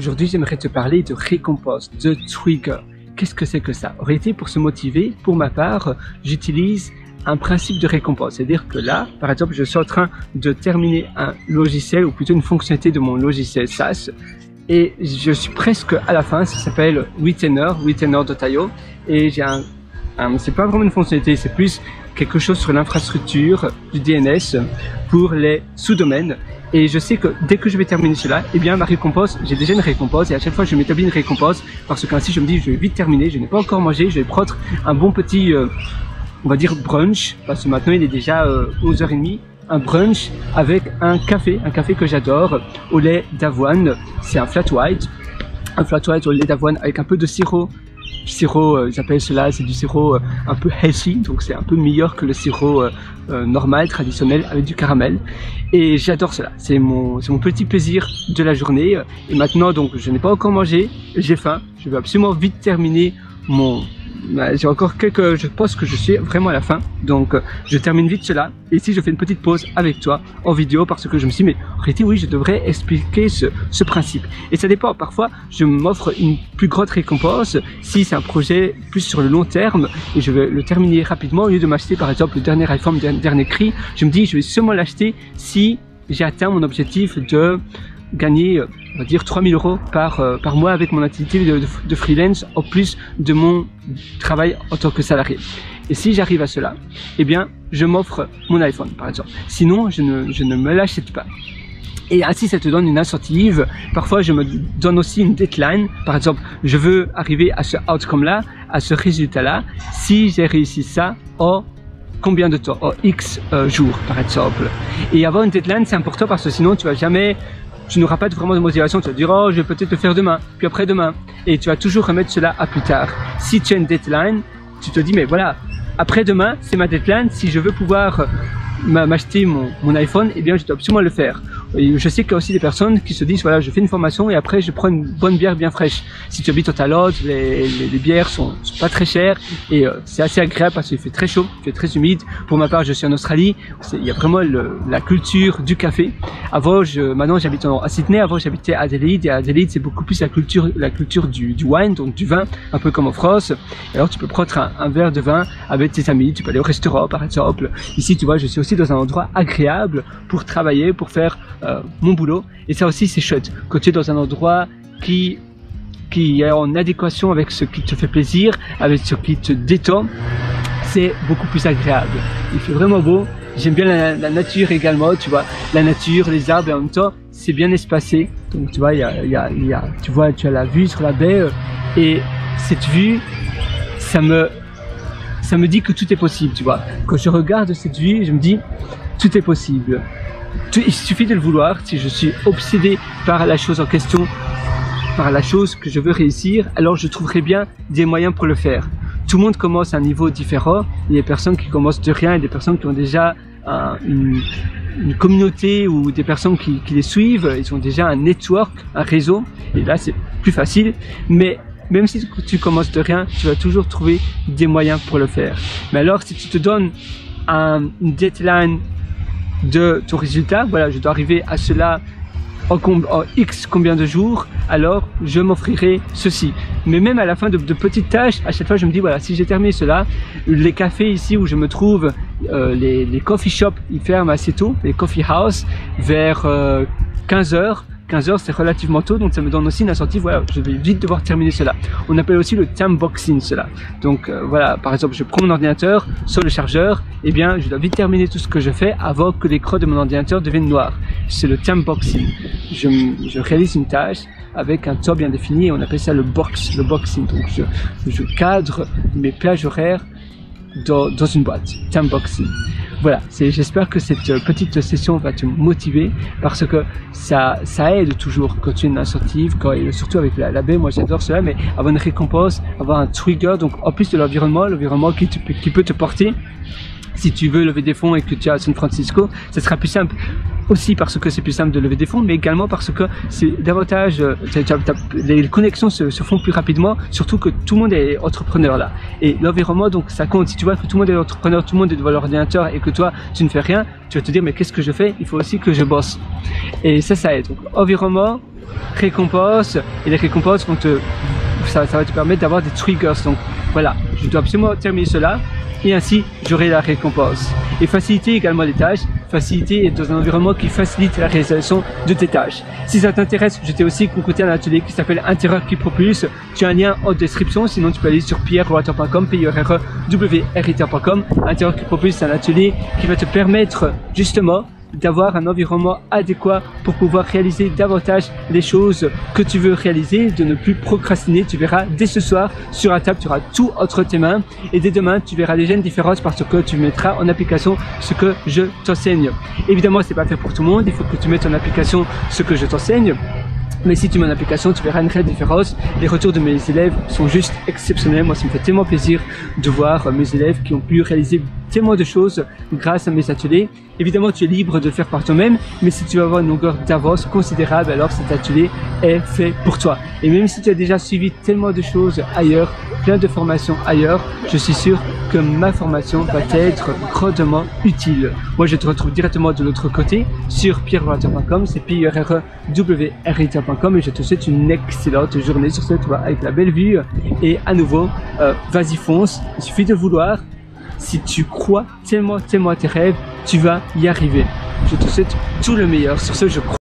Aujourd'hui, j'aimerais te parler de récompense, de trigger. Qu'est-ce que c'est que ça? En réalité, pour se motiver, pour ma part, j'utilise un principe de récompense. C'est-à-dire que là, par exemple, je suis en train de terminer un logiciel, ou plutôt une fonctionnalité de mon logiciel SaaS, et je suis presque à la fin. Ça s'appelle Retainer.io, et j'ai c'est pas vraiment une fonctionnalité, c'est plus quelque chose sur l'infrastructure du DNS pour les sous-domaines. Et je sais que dès que je vais terminer cela, eh bien ma récompense, j'ai déjà une récompense, et à chaque fois je m'établis une récompense parce qu'ainsi je me dis je vais vite terminer, je n'ai pas encore mangé, je vais prendre un bon petit, on va dire brunch, parce que maintenant il est déjà 11h30, un brunch avec un café que j'adore, au lait d'avoine. C'est un flat white au lait d'avoine avec un peu de sirop. Ils appellent cela, c'est du sirop un peu healthy, donc c'est un peu meilleur que le sirop normal, traditionnel, avec du caramel. Et j'adore cela, c'est mon petit plaisir de la journée. Et maintenant, donc, je n'ai pas encore mangé, j'ai faim, je veux absolument vite terminer j'ai encore je pense que je suis vraiment à la fin, donc je termine vite cela. Et ici je fais une petite pause avec toi en vidéo parce que je me suis dit, mais en réalité oui, je devrais expliquer ce principe. Et ça dépend, parfois je m'offre une plus grande récompense si c'est un projet plus sur le long terme et je vais le terminer rapidement. Au lieu de m'acheter par exemple le dernier iPhone, le dernier cri, je me dis je vais seulement l'acheter si j'ai atteint mon objectif de gagner, on va dire 3000 € par mois avec mon activité de freelance, en plus de mon travail en tant que salarié. Et si j'arrive à cela, eh bien, je m'offre mon iPhone, par exemple. Sinon, je ne me l'achète pas. Et ainsi, ça te donne une incentive. Parfois, je me donne aussi une deadline. Par exemple, je veux arriver à ce outcome-là, à ce résultat-là. Si j'ai réussi ça en combien de temps? En X jours, par exemple. Et avoir une deadline, c'est important parce que sinon, tu n'auras pas vraiment de motivation, tu vas dire, oh, je vais peut-être le faire demain, puis après-demain. Et tu vas toujours remettre cela à plus tard. Si tu as une deadline, tu te dis, mais voilà, après-demain, c'est ma deadline. Si je veux pouvoir m'acheter mon iPhone, eh bien, je dois absolument le faire. Et je sais qu'il y a aussi des personnes qui se disent, voilà, je fais une formation et après, je prends une bonne bière bien fraîche. Si tu habites au Talote, les bières sont pas très chères et c'est assez agréable parce qu'il fait très chaud, il fait très humide. Pour ma part, je suis en Australie. Il y a vraiment la culture du café. Maintenant, j'habite à Sydney. Avant, j'habitais à Adélaïde. Et à Adélaïde, c'est beaucoup plus la culture du wine, donc du vin, un peu comme en France. Et alors, tu peux prendre un verre de vin avec tes amis. Tu peux aller au restaurant, par exemple. Ici, tu vois, je suis aussi dans un endroit agréable pour travailler, pour faire mon boulot. Et ça aussi, c'est chouette. Quand tu es dans un endroit qui est en adéquation avec ce qui te fait plaisir, avec ce qui te détend, c'est beaucoup plus agréable. Il fait vraiment beau. J'aime bien la nature également, tu vois, la nature, les arbres, et en même temps, c'est bien espacé. Donc, tu vois, tu as la vue sur la baie, et cette vue, ça me dit que tout est possible, tu vois. Quand je regarde cette vue, je me dis, tout est possible. Il suffit de le vouloir. Si je suis obsédé par la chose en question, par la chose que je veux réussir, alors je trouverai bien des moyens pour le faire. Tout le monde commence à un niveau différent. Il y a des personnes qui commencent de rien et des personnes qui ont déjà une communauté ou des personnes qui les suivent. Ils ont déjà un network, un réseau. Et là, c'est plus facile. Mais même si tu commences de rien, tu vas toujours trouver des moyens pour le faire. Mais alors, si tu te donnes une deadline de ton résultat, voilà, je dois arriver à cela en X combien de jours, alors je m'offrirai ceci. Mais même à la fin de petites tâches, à chaque fois je me dis, voilà, si j'ai terminé cela, les cafés ici où je me trouve, les coffee shops, ils ferment assez tôt, les coffee house, vers 15h. 15h, c'est relativement tôt, donc ça me donne aussi une incentive. Voilà, je vais vite devoir terminer cela. On appelle aussi le time boxing cela. Donc voilà, par exemple, je prends mon ordinateur sur le chargeur, et bien je dois vite terminer tout ce que je fais avant que l'écran de mon ordinateur devienne noir. C'est le time boxing. Je réalise une tâche avec un temps bien défini et on appelle ça le boxing. Donc je cadre mes plages horaires dans une boîte, time boxing. Voilà, j'espère que cette petite session va te motiver parce que ça aide toujours quand tu as une incentive, surtout avec la baie, moi j'adore cela, mais avoir une récompense, avoir un trigger, donc en plus de l'environnement qui peut te porter. Si tu veux lever des fonds et que tu es à San Francisco, ça sera plus simple. aussi parce que c'est plus simple de lever des fonds, mais également parce que c'est davantage, les connexions se font plus rapidement, surtout que tout le monde est entrepreneur là. Et l'environnement, donc ça compte. Si tu vois que tout le monde est entrepreneur, tout le monde est devant l'ordinateur et que toi, tu ne fais rien, tu vas te dire, mais qu'est-ce que je fais? Il faut aussi que je bosse. Et ça aide. Donc, environnement, récompense, et les récompenses ça va te permettre d'avoir des triggers. Donc voilà, je dois absolument terminer cela et ainsi j'aurai la récompense. Et faciliter également les tâches, faciliter dans un environnement qui facilite la réalisation de tes tâches. Si ça t'intéresse, je t'ai aussi concocté un atelier qui s'appelle Intérieur qui propulse. Tu as un lien en description, sinon tu peux aller sur pierrewriter.com, pierrewriter.com. Intérieur qui propulse, c'est un atelier qui va te permettre justement d'avoir un environnement adéquat pour pouvoir réaliser davantage les choses que tu veux réaliser, de ne plus procrastiner. Tu verras dès ce soir sur la table, tu auras tout entre tes mains et dès demain tu verras déjà une différence parce que tu mettras en application ce que je t'enseigne. Évidemment, c'est pas fait pour tout le monde, il faut que tu mettes en application ce que je t'enseigne. Mais si tu mets en application, tu verras une réelle différence. Les retours de mes élèves sont juste exceptionnels. Moi, ça me fait tellement plaisir de voir mes élèves qui ont pu réaliser tellement de choses grâce à mes ateliers. Évidemment, tu es libre de le faire par toi-même, mais si tu veux avoir une longueur d'avance considérable, alors cet atelier est fait pour toi. Et même si tu as déjà suivi tellement de choses ailleurs, plein de formations ailleurs, je suis sûr que ma formation va t'être grandement utile. Moi, je te retrouve directement de l'autre côté sur pierrewriter.com, c'est pierrewriter.com et je te souhaite une excellente journée sur ce toit avec la belle vue. Et à nouveau, vas-y fonce, il suffit de vouloir. Si tu crois tellement à tes rêves, tu vas y arriver. Je te souhaite tout le meilleur. Sur ce, je crois.